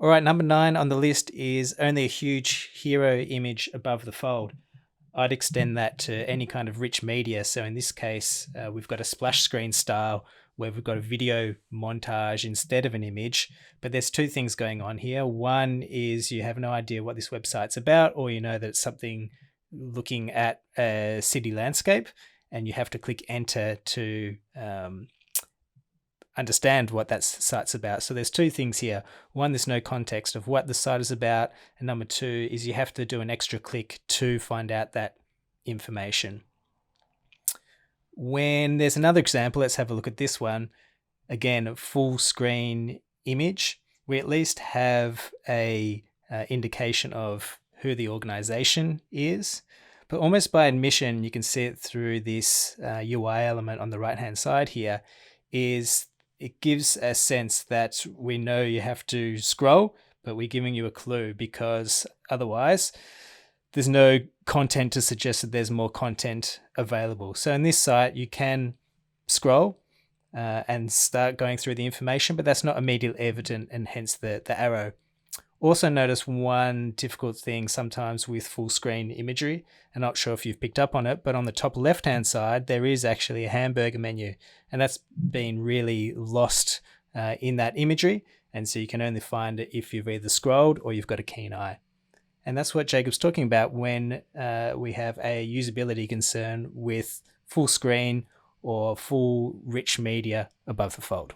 All right, number 9 on the list is only a huge hero image above the fold. I'd extend that to any kind of rich media. So in this case, we've got a splash screen style where we've got a video montage instead of an image. But there's two things going on here. One is you have no idea what this website's about, or you know that it's something looking at a city landscape, and you have to click enter to understand what that site's about. So there's two things here. One, there's no context of what the site is about. And number two is you have to do an extra click to find out that information. When there's another example, let's have a look at this one. Again, a full screen image. We at least have a indication of who the organization is. But almost by admission, you can see it through this UI element on the right-hand side here, is it gives a sense that we know you have to scroll, but we're giving you a clue because otherwise there's no content to suggest that there's more content available. So in this site, you can scroll and start going through the information, but that's not immediately evident, and hence the arrow. Also notice one difficult thing sometimes with full screen imagery. I'm not sure if you've picked up on it, but on the top left-hand side, there is actually a hamburger menu, and that's been really lost in that imagery. And so you can only find it if you've either scrolled or you've got a keen eye. And that's what Jacob's talking about when we have a usability concern with full screen or full rich media above the fold.